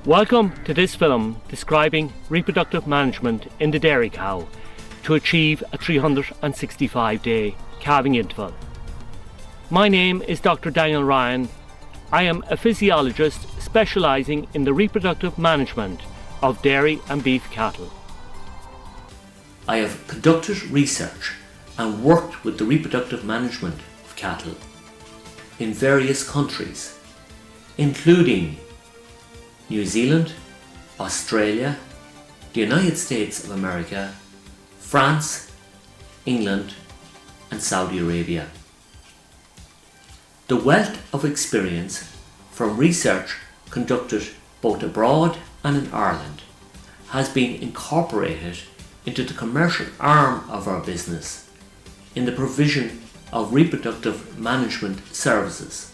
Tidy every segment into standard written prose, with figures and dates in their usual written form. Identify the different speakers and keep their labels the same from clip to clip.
Speaker 1: Welcome to this film describing reproductive management in the dairy cow to achieve a 365-day calving interval. My name is Dr. Daniel Ryan. I am a physiologist specialising in the reproductive management of dairy and beef cattle. I have conducted research and worked with the reproductive management of cattle in various countries, including New Zealand, Australia, the United States of America, France, England, and Saudi Arabia. The wealth of experience from research conducted both abroad and in Ireland has been incorporated into the commercial arm of our business in the provision of reproductive management services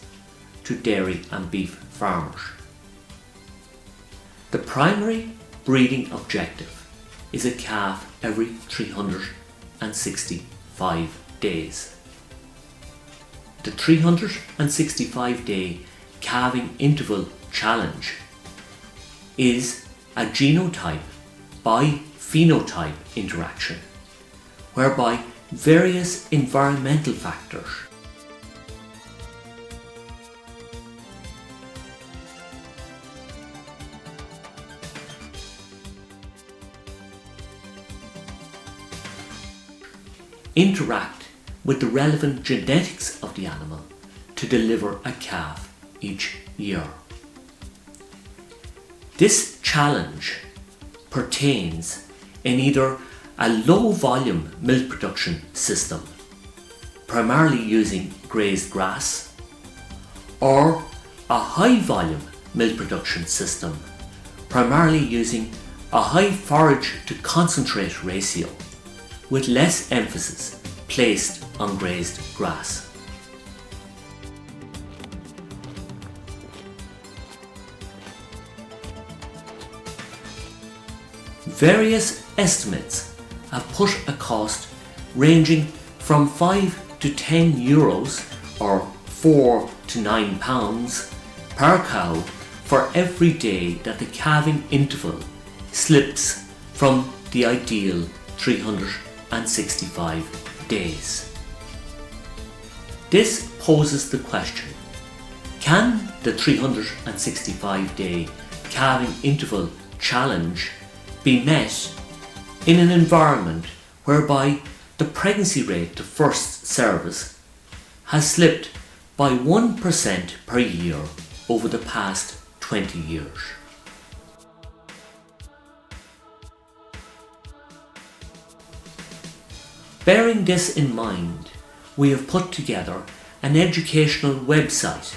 Speaker 1: to dairy and beef farmers. The primary breeding objective is a calf every 365 days. The 365-day calving interval challenge is a genotype by phenotype interaction, whereby various environmental factors interact with the relevant genetics of the animal to deliver a calf each year. This challenge pertains in either a low volume milk production system, primarily using grazed grass, or a high volume milk production system, primarily using a high forage to concentrate ratio, with less emphasis placed on grazed grass. Various estimates have put a cost ranging from 5 to 10 euros or 4 to 9 pounds per cow for every day that the calving interval slips from the ideal 365 days. This poses the question: can the 365-day calving interval challenge be met in an environment whereby the pregnancy rate to first service has slipped by 1% per year over the past 20 years? Bearing this in mind, we have put together an educational website,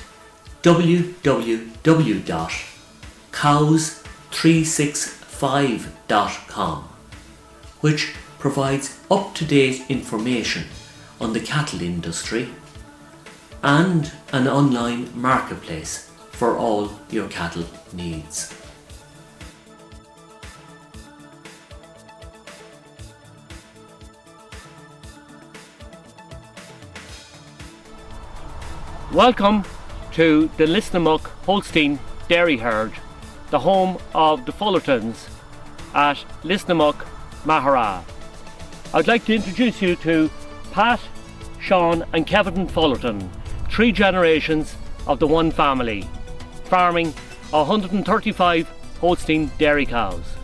Speaker 1: www.cows365.com, which provides up-to-date information on the cattle industry and an online marketplace for all your cattle needs. Welcome to the Listnok Holstein Dairy Herd, the home of the Fullertons at Listnok, Mahara. I'd like to introduce you to Pat, Sean and Kevin Fullerton, 3 generations of the one family, farming 135 Holstein dairy cows.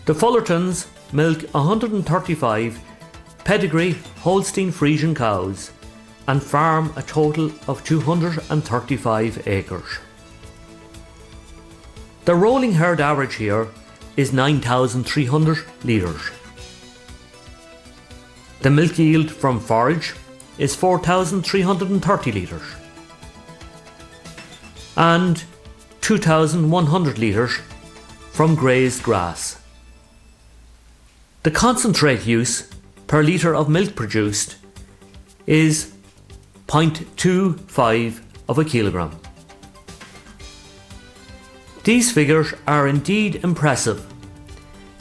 Speaker 1: The Fullertons milk 135 pedigree Holstein Friesian cows and farm a total of 235 acres. The rolling herd average here is 9,300 litres. The milk yield from forage is 4,330 litres and 2,100 litres from grazed grass. The concentrate use per litre of milk produced is 0.25 of a kilogram. These figures are indeed impressive,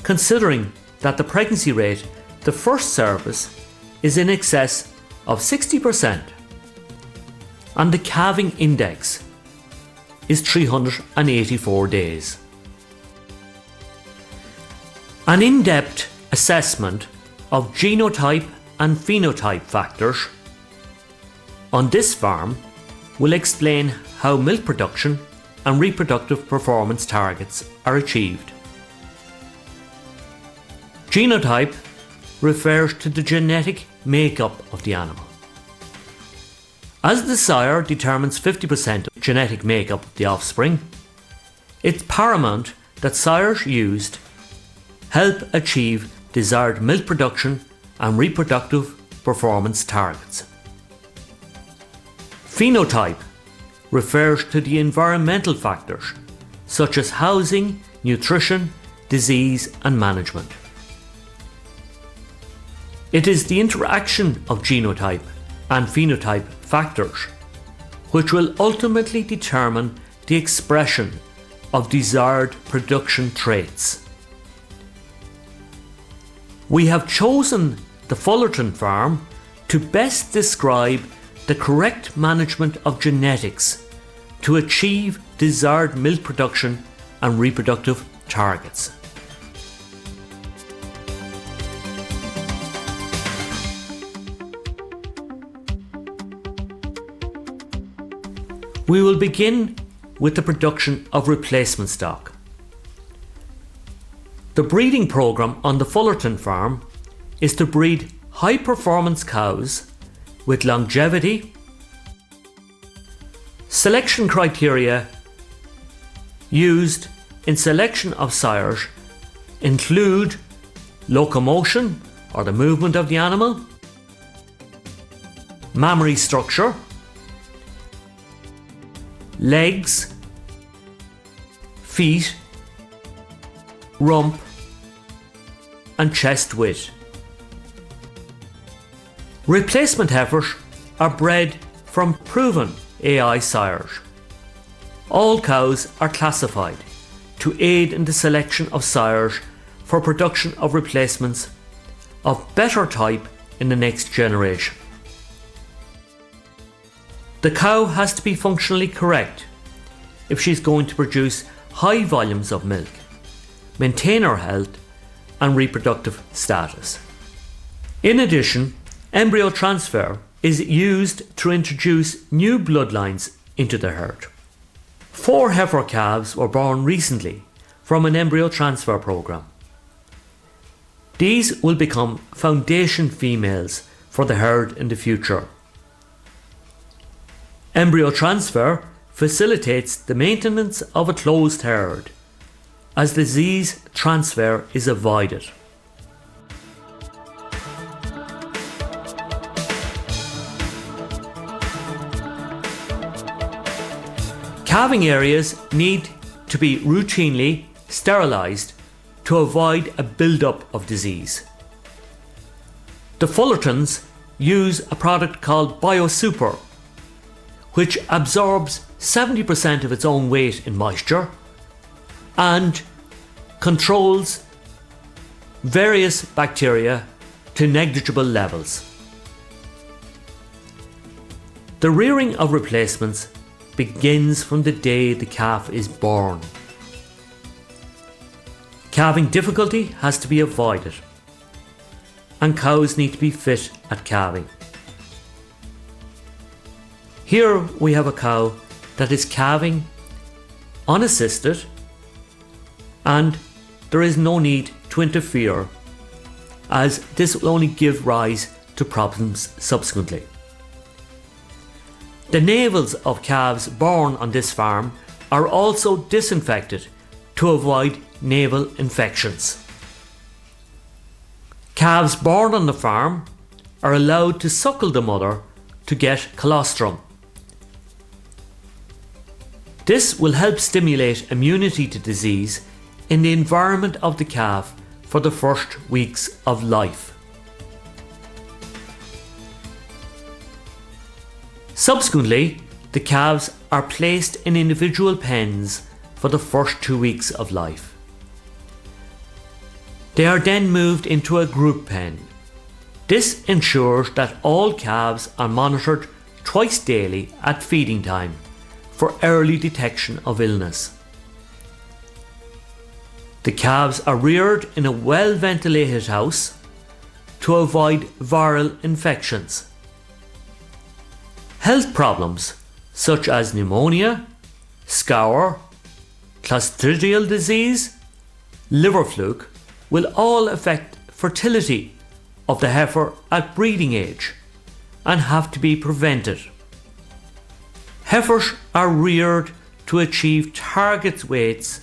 Speaker 1: considering
Speaker 2: that the pregnancy rate, the first service, is in excess of 60%, and the calving index is 384 days. An in-depth assessment of genotype and phenotype factors on this farm will explain how milk production and reproductive performance targets are achieved. Genotype refers to the genetic makeup of the animal. As the sire determines 50% of genetic makeup of the offspring, it's paramount that sires used help achieve desired milk production and reproductive performance targets. Phenotype refers to the environmental factors such as housing, nutrition, disease and management. It is the interaction of genotype and phenotype factors which will ultimately determine the expression of desired production traits. We have chosen the Fullerton farm to best describe the correct management of genetics to achieve desired milk production and reproductive targets. We will begin with the production of replacement stock. The breeding program on the Fullerton farm is to breed high performance cows with longevity. Selection criteria used in selection of sires include locomotion or the movement of the animal, mammary structure, legs, feet, rump and chest width. Replacement heifers are bred from proven AI sires. All cows are classified to aid in the selection of sires for production of replacements of better type in the next generation. The cow has to be functionally correct if she's going to produce high volumes of milk, maintain her health and reproductive status. In addition, embryo transfer is used to introduce new bloodlines into the herd. 4 heifer calves were born recently from an embryo transfer program. These will become foundation females for the herd in the future. Embryo transfer facilitates the maintenance of a closed herd as disease transfer is avoided. Calving areas need to be routinely sterilised to avoid a build-up of disease. The Fullertons use a product called BioSuper, which absorbs 70% of its own weight in moisture and controls various bacteria to negligible levels. The rearing of replacements begins from the day the calf is born. Calving difficulty has to be avoided, and cows need to be fit at calving. Here we have a cow that is calving unassisted, and there is no need to interfere, as this will only give rise to problems subsequently. The navels of calves born on this farm are also disinfected to avoid navel infections. Calves born on the farm are allowed to suckle the mother to get colostrum. This will help stimulate immunity to disease in the environment of the calf for the first weeks of life. Subsequently, the calves are placed in individual pens for the first 2 weeks of life. They are then moved into a group pen. This ensures that all calves are monitored twice daily at feeding time for early detection of illness. The calves are reared in a well-ventilated house to avoid viral infections. Health problems such as pneumonia, scour, clostridial disease, liver fluke will all affect fertility of the heifer at breeding age and have to be prevented. Heifers are reared to achieve target weights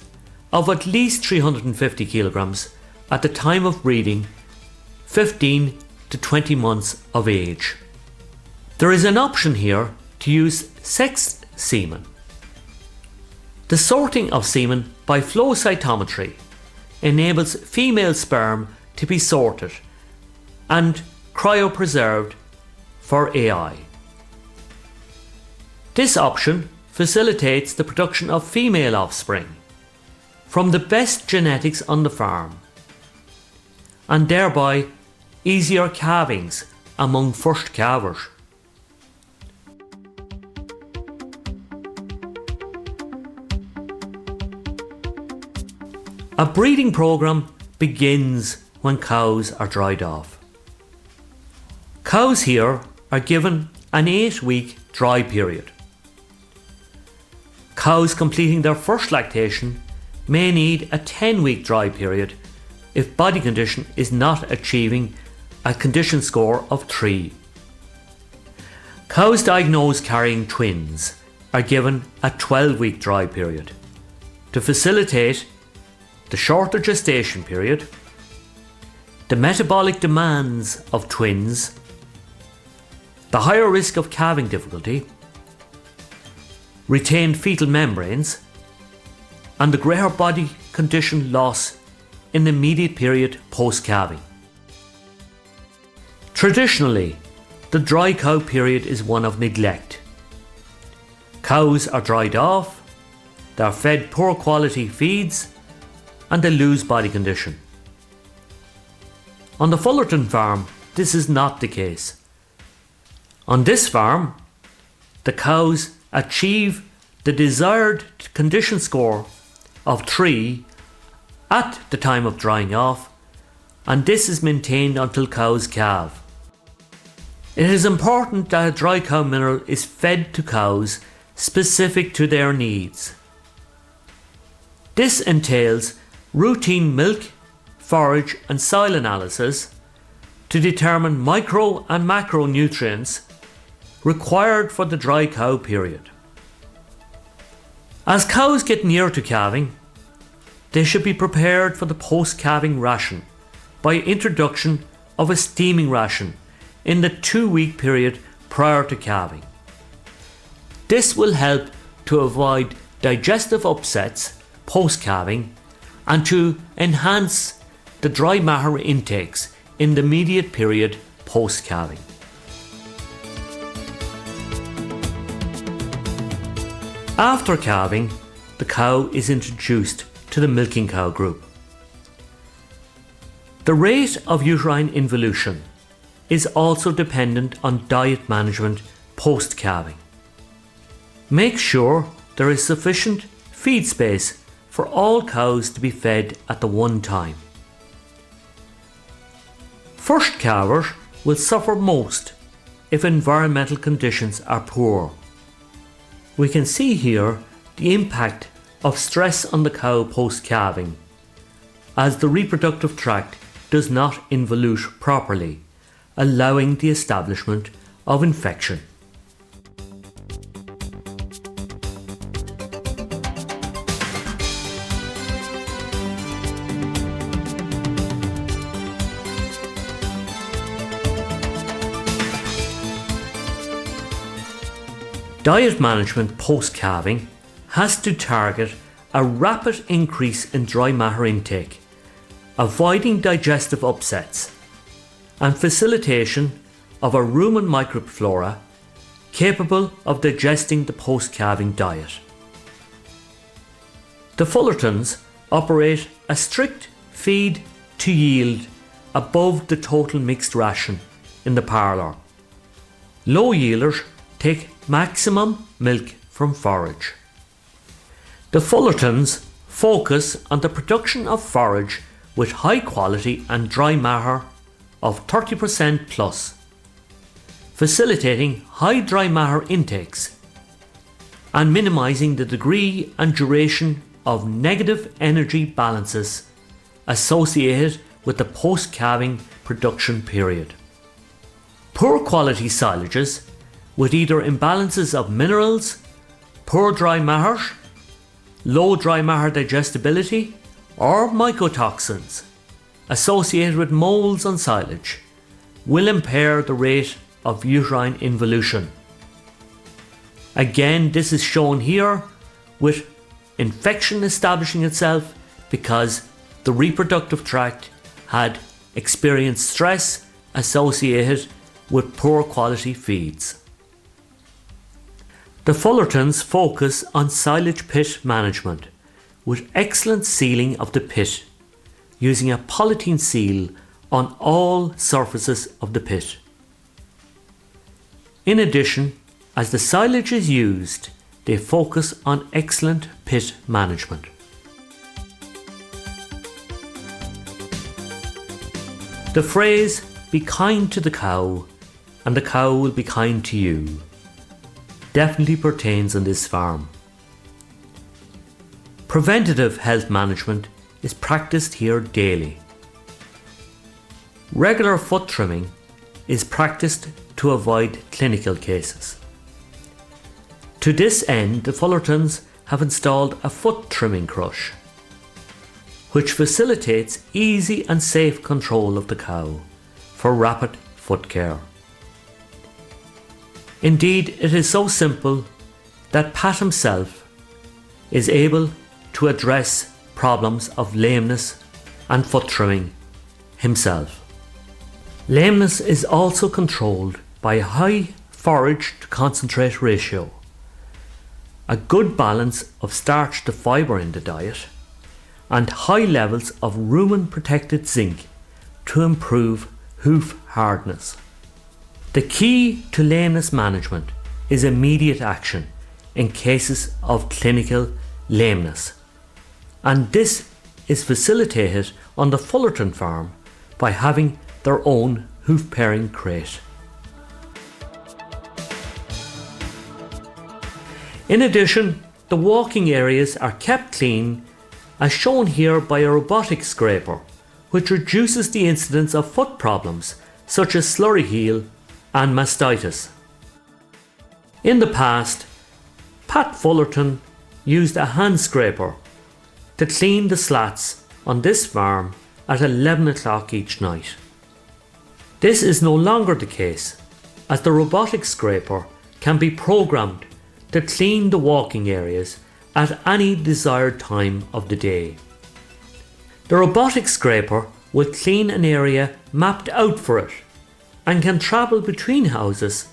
Speaker 2: of at least 350 kilograms at the time of breeding, 15 to 20 months of age. There is an option here to use sexed semen. The sorting of semen by flow cytometry enables female sperm to be sorted and cryopreserved for AI. This option facilitates the production of female offspring from the best genetics on the farm, and thereby easier calvings among first calvers. A breeding program begins when cows are dried off. Cows here are given an 8-week dry period. Cows completing their first lactation may need a 10-week dry period if body condition is not achieving a condition score of 3. Cows diagnosed carrying twins are given a 12-week dry period to facilitate the shorter gestation period, the metabolic demands of twins, the higher risk of calving difficulty, retained fetal membranes, and the greater body condition loss in the immediate period post-calving. Traditionally, the dry cow period is one of neglect. Cows are dried off, they are fed poor quality feeds, and they lose body condition. On the Fullerton farm, this is not the case. On this farm, the cows achieve the desired condition score of 3 at the time of drying off, and this is maintained until cows calve. It is important that a dry cow mineral is fed to cows specific to their needs. This entails routine milk, forage and soil analysis to determine micro and macronutrients required for the dry cow period. As cows get near to calving, they should be prepared for the post-calving ration by introduction of a steaming ration in the 2-week period prior to calving. This will help to avoid digestive upsets post-calving and to enhance the dry matter intakes in the immediate period post-calving. After calving, the cow is introduced to the milking cow group. The rate of uterine involution is also dependent on diet management post-calving. Make sure there is sufficient feed space for all cows to be fed at the one time. First calvers will suffer most if environmental conditions are poor. We can see here the impact of stress on the cow post-calving, as the reproductive tract does not involute properly, allowing the establishment of infection. Diet management post-calving has to target a rapid increase in dry matter intake, avoiding digestive upsets, and facilitation of a rumen microflora capable of digesting the post-calving diet. The Fullertons operate a strict feed to yield above the total mixed ration in the parlour. Low yielders take maximum milk from forage. The Fullertons focus on the production of forage with high quality and dry matter of 30% plus, facilitating high dry matter intakes and minimising the degree and duration of negative energy balances associated with the post-calving production period. Poor quality silages with either imbalances of minerals, poor dry matter, low dry matter digestibility, or mycotoxins associated with moulds on silage will impair the rate of uterine involution. Again, this is shown here with infection establishing itself because the reproductive tract had experienced stress associated with poor quality feeds. The Fullertons focus on silage pit management with excellent sealing of the pit using a polythene seal on all surfaces of the pit. In addition, as the silage is used, they focus on excellent pit management. The phrase, "be kind to the cow and the cow will be kind to you," definitely pertains on this farm. Preventative health management is practiced here daily. Regular foot trimming is practiced to avoid clinical cases. To this end, the Fullertons have installed a foot trimming crush, which facilitates easy and safe control of the cow for rapid foot care. Indeed, it is so simple that Pat himself is able to address problems of lameness and foot trimming himself. Lameness is also controlled by a high forage to concentrate ratio, a good balance of starch to fibre in the diet, and high levels of rumen protected zinc to improve hoof hardness. The key to lameness management is immediate action in cases of clinical lameness, and this is facilitated on the Fullerton farm by having their own hoof pairing crate. In addition, the walking areas are kept clean, as shown here by a robotic scraper, which reduces the incidence of foot problems such as slurry heel and mastitis. In the past, Pat Fullerton used a hand scraper to clean the slats on this farm at 11 o'clock each night. This is no longer the case, as the robotic scraper can be programmed to clean the walking areas at any desired time of the day. The robotic scraper will clean an area mapped out for it and can travel between houses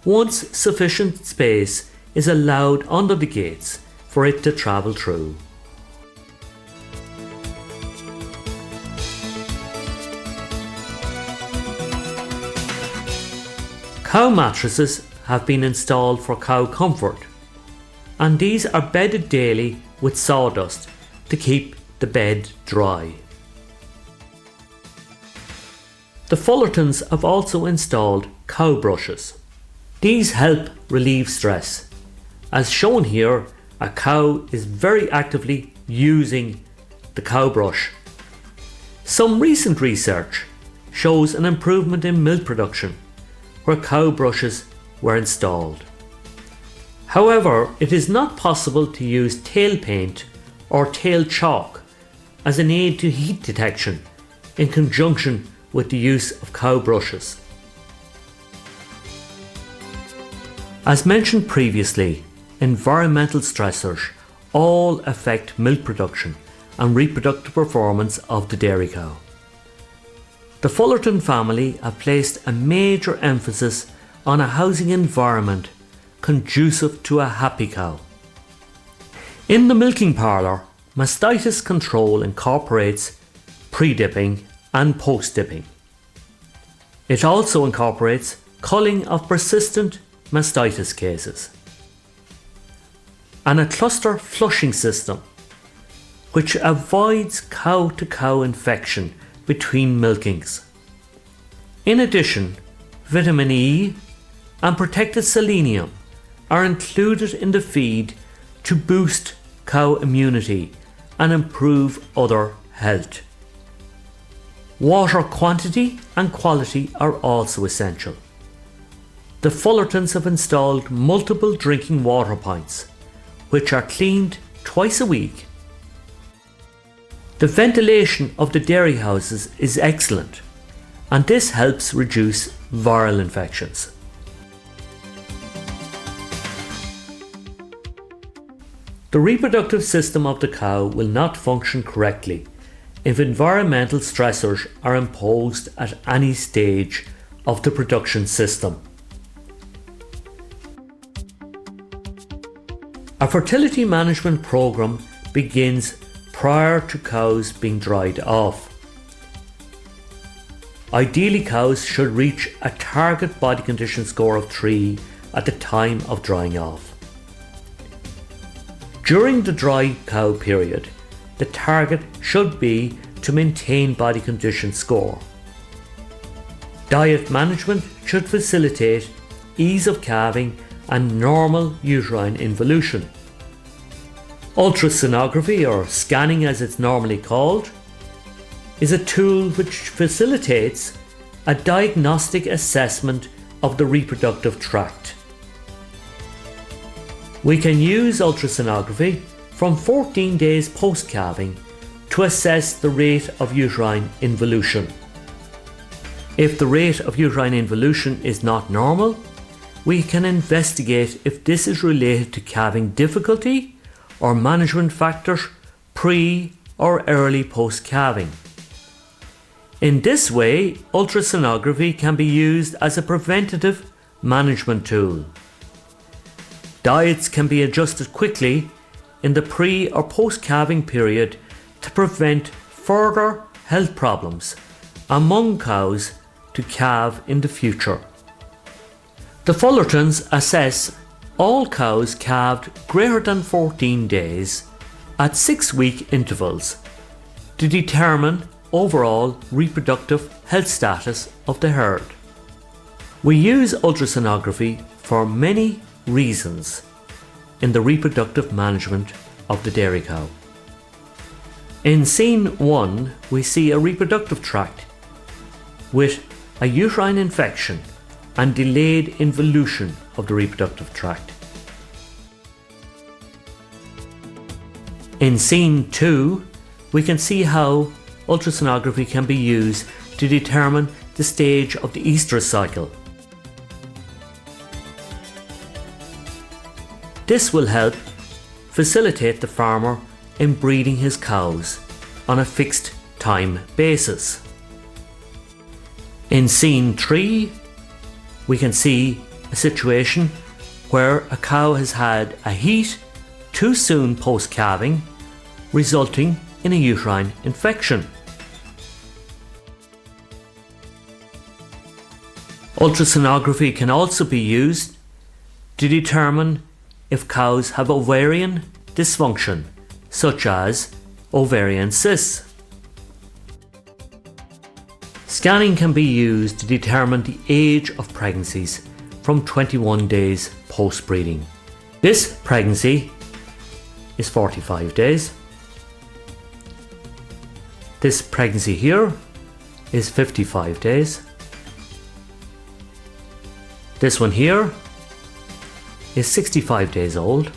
Speaker 2: once sufficient space is allowed under the gates for it to travel through. Cow mattresses have been installed for cow comfort, and these are bedded daily with sawdust to keep the bed dry. The Fullertons have also installed cow brushes. These help relieve stress. As shown here, a cow is very actively using the cow brush. Some recent research shows an improvement in milk production where cow brushes were installed. However, it is not possible to use tail paint or tail chalk as an aid to heat detection in conjunction with the use of cow brushes. As mentioned previously, environmental stressors all affect milk production and reproductive performance of the dairy cow. The Fullerton family have placed a major emphasis on a housing environment conducive to a happy cow. In the milking parlour, mastitis control incorporates pre-dipping and post-dipping. It also incorporates culling of persistent mastitis cases and a cluster flushing system which avoids cow-to-cow infection between milkings. In addition, vitamin E and protected selenium are included in the feed to boost cow immunity and improve udder health. Water quantity and quality are also essential. The Fullertons have installed multiple drinking water points, which are cleaned twice a week. The ventilation of the dairy houses is excellent, and this helps reduce viral infections. The reproductive system of the cow will not function correctly if environmental stressors are imposed at any stage of the production system. A fertility management program begins prior to cows being dried off. Ideally, cows should reach a target body condition score of 3 at the time of drying off. During the dry cow period, the target should be to maintain body condition score. Diet management should facilitate ease of calving and normal uterine involution. Ultrasonography, or scanning as it's normally called, is a tool which facilitates a diagnostic assessment of the reproductive tract. We can use ultrasonography from 14 days post-calving to assess the rate of uterine involution. If the rate of uterine involution is not normal, we can investigate if this is related to calving difficulty or management factors pre or early post-calving. In this way, ultrasonography can be used as a preventative management tool. Diets can be adjusted quickly in the pre or post-calving period to prevent further health problems among cows to calve in the future. The Fullertons assess all cows calved greater than 14 days at 6-week intervals to determine overall reproductive health status of the herd. We use ultrasonography for many reasons in the reproductive management of the dairy cow. In scene 1, we see a reproductive tract with a uterine infection and delayed involution of the reproductive tract. In scene 2, we can see how ultrasonography can be used to determine the stage of the estrus cycle. This will help facilitate the farmer in breeding his cows on a fixed time basis. In scene 3, we can see a situation where a cow has had a heat too soon post-calving, resulting in a uterine infection. Ultrasonography can also be used to determine if cows have ovarian dysfunction, such as ovarian cysts. Scanning can be used to determine the age of pregnancies from 21 days post-breeding. This pregnancy is 45 days. This pregnancy here is 55 days. This one here is 65 days old.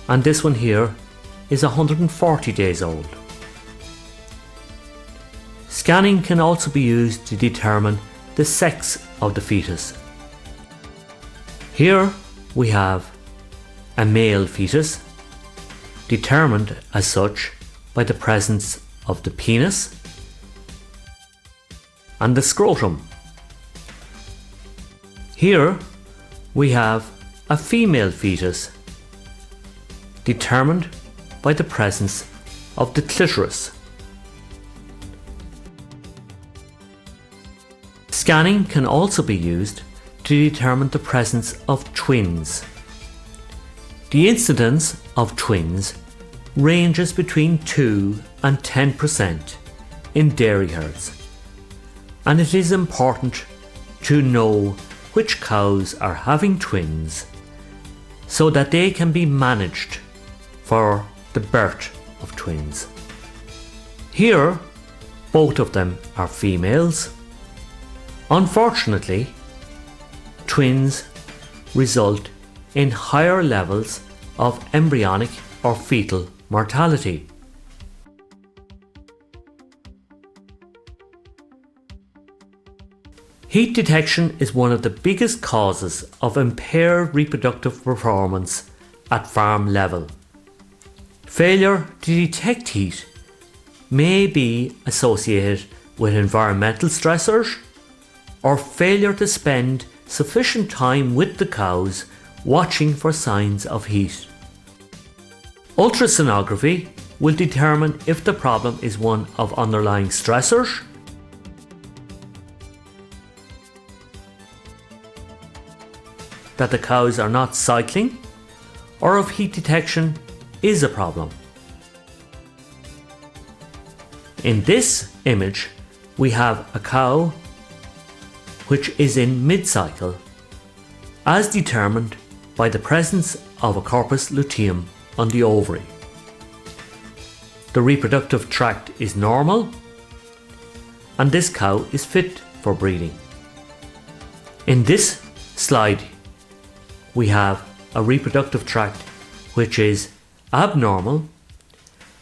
Speaker 2: And this one here is 140 days old. Scanning can also be used to determine the sex of the fetus. Here we have a male fetus, determined as such by the presence of the penis and the scrotum. Here we have a female fetus, determined by the presence of the clitoris. Scanning can also be used to determine the presence of twins. The incidence of twins ranges between 2 and 10% in dairy herds, and it is important to know which cows are having twins so that they can be managed for the birth of twins. Here, both of them are females. Unfortunately, twins result in higher levels of embryonic or fetal mortality. Heat detection is one of the biggest causes of impaired reproductive performance at farm level. Failure to detect heat may be associated with environmental stressors or failure to spend sufficient time with the cows watching for signs of heat. Ultrasonography will determine if the problem is one of underlying stressors, that the cows are not cycling, or if heat detection is a problem. In this image, we have a cow which is in mid-cycle, as determined by the presence of a corpus luteum on the ovary. The reproductive tract is normal, and this cow is fit for breeding. In this slide, we have a reproductive tract which is abnormal,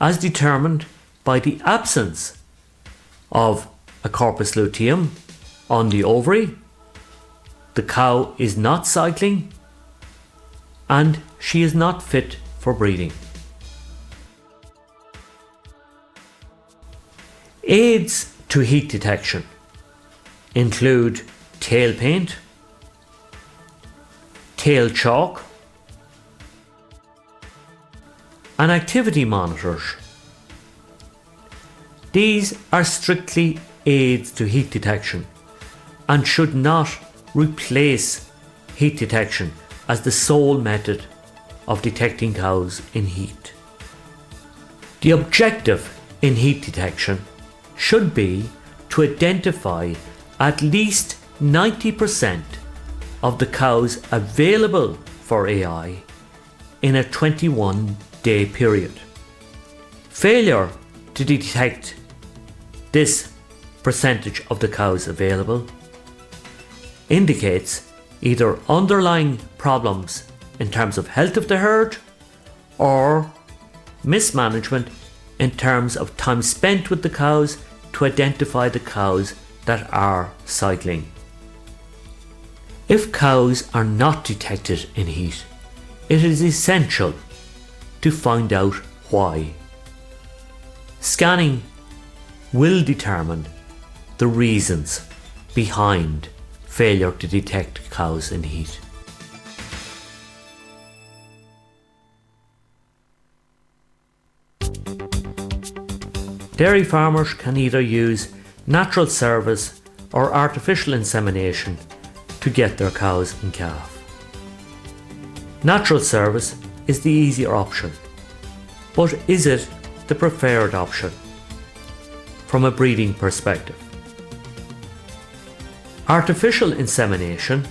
Speaker 2: as determined by the absence of a corpus luteum on the ovary. The cow is not cycling, and she is not fit for breeding. Aids to heat detection include tail paint, tail chalk, and activity monitors. These are strictly aids to heat detection and should not replace heat detection as the sole method of detecting cows in heat. The objective in heat detection should be to identify at least 90% of the cows available for AI in a 21-day period. Failure to detect this percentage of the cows available indicates either underlying problems in terms of health of the herd or mismanagement in terms of time spent with the cows to identify the cows that are cycling. If cows are not detected in heat, it is essential to find out why. Scanning will determine the reasons behind failure to detect cows in heat. Dairy farmers can either use natural service or artificial insemination to get their cows in calf. Natural service is the easier option, but is it the preferred option from a breeding perspective? Artificial insemination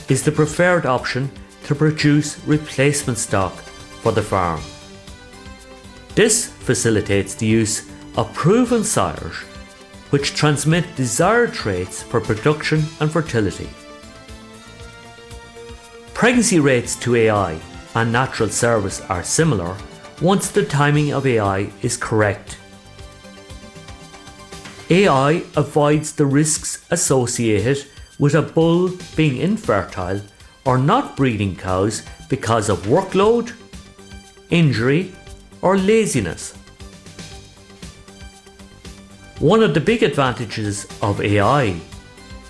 Speaker 2: is the preferred option to produce replacement stock for the farm. This facilitates the use of proven sires which transmit desired traits for production and fertility. Pregnancy rates to AI and natural service are similar once the timing of AI is correct. AI avoids the risks associated with a bull being infertile or not breeding cows because of workload, injury, or laziness. One of the big advantages of AI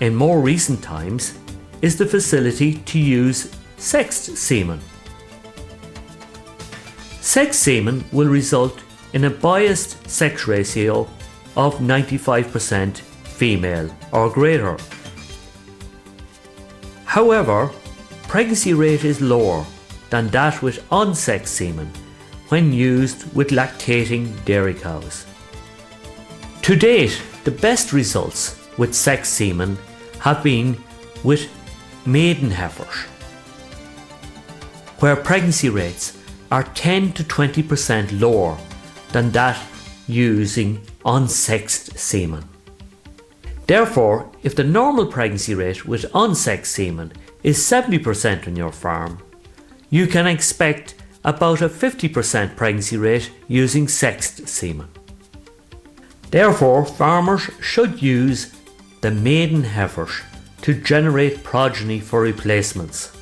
Speaker 2: in more recent times is the facility to use sexed semen. Sex semen will result in a biased sex ratio of 95% female or greater. However, pregnancy rate is lower than that with unsexed semen when used with lactating dairy cows. To date, the best results with sexed semen have been with maiden heifers, where pregnancy rates are 10 to 20% lower than that using unsexed semen. Therefore, if the normal pregnancy rate with unsexed semen is 70% on your farm, you can expect about a 50% pregnancy rate using sexed semen. Therefore, farmers should use the maiden heifers to generate progeny for replacements.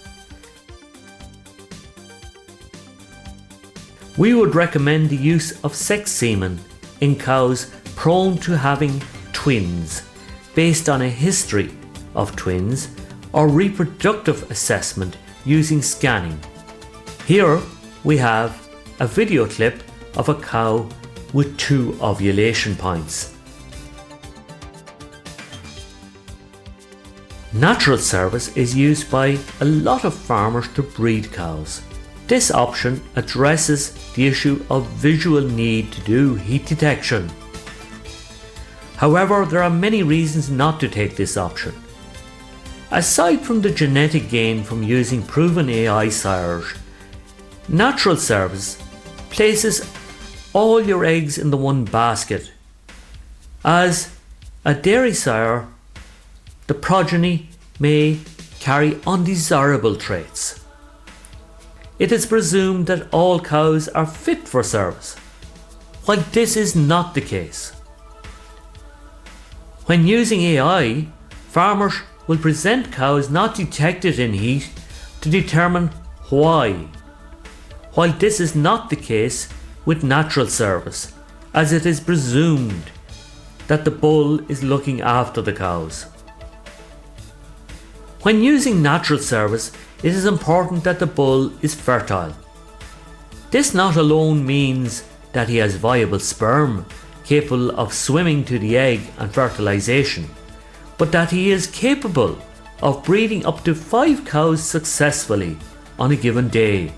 Speaker 2: We would recommend the use of sexed semen in cows prone to having twins based on a history of twins or reproductive assessment using scanning. Here we have a video clip of a cow with 2 ovulation points. Natural service is used by a lot of farmers to breed cows. This option addresses the issue of visual need to do heat detection. However, there are many reasons not to take this option. Aside from the genetic gain from using proven AI sires, natural service places all your eggs in the one basket. As a dairy sire, the progeny may carry undesirable traits. It is presumed that all cows are fit for service, while this is not the case. When using AI, farmers will present cows not detected in heat to determine why, while this is not the case with natural service, as it is presumed that the bull is looking after the cows. When using natural service, it is important that the bull is fertile. This not alone means that he has viable sperm capable of swimming to the egg and fertilization, but that he is capable of breeding up to 5 cows successfully on a given day.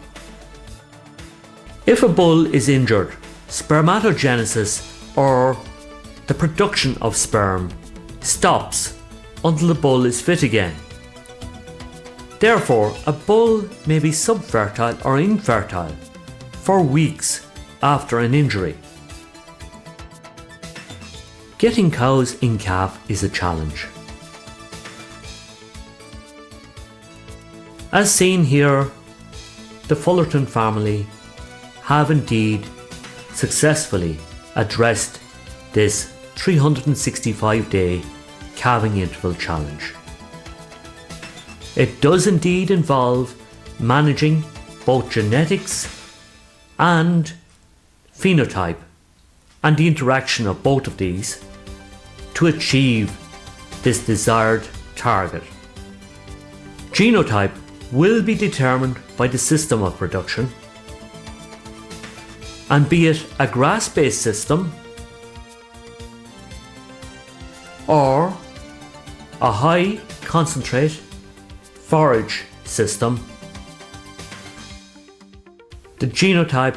Speaker 2: If a bull is injured, spermatogenesis or the production of sperm stops until the bull is fit again. Therefore, a bull may be subfertile or infertile for weeks after an injury. Getting cows in calf is a challenge. As seen here, the Fullerton family have indeed successfully addressed this 365-day calving interval challenge. It does indeed involve managing both genetics and phenotype and the interaction of both of these to achieve this desired target. Genotype will be determined by the system of production, and be it a grass-based system or a high concentrate forage system, the genotype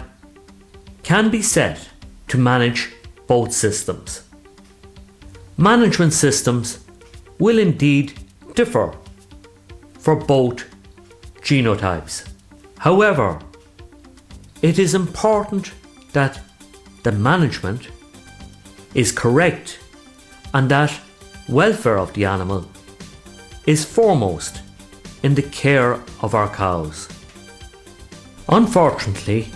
Speaker 2: can be set to manage both systems. Management systems will indeed differ for both genotypes. However, it is important that the management is correct and that welfare of the animal is foremost in the care of our cows. Unfortunately,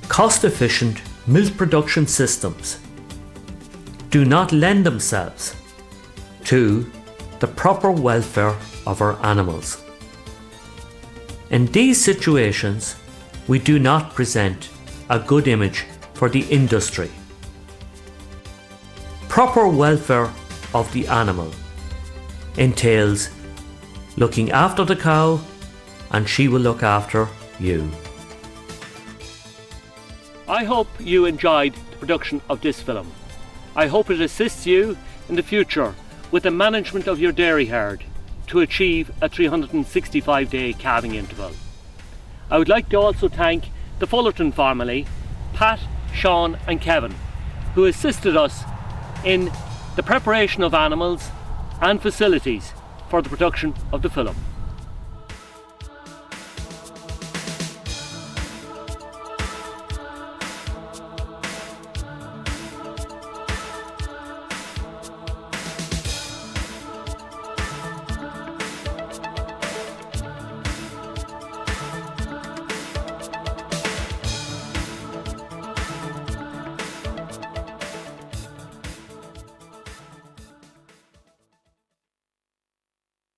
Speaker 2: cost-efficient milk production systems do not lend themselves to the proper welfare of our animals. In these situations, we do not present a good image for the industry. Proper welfare of the animal entails looking after the cow, and she will look after you.
Speaker 1: I hope you enjoyed the production of this film. I hope it assists you in the future with the management of your dairy herd to achieve a 365-day calving interval. I would like to also thank the Fullerton family, Pat, Sean and Kevin, who assisted us in the preparation of animals and facilities for the production of the film.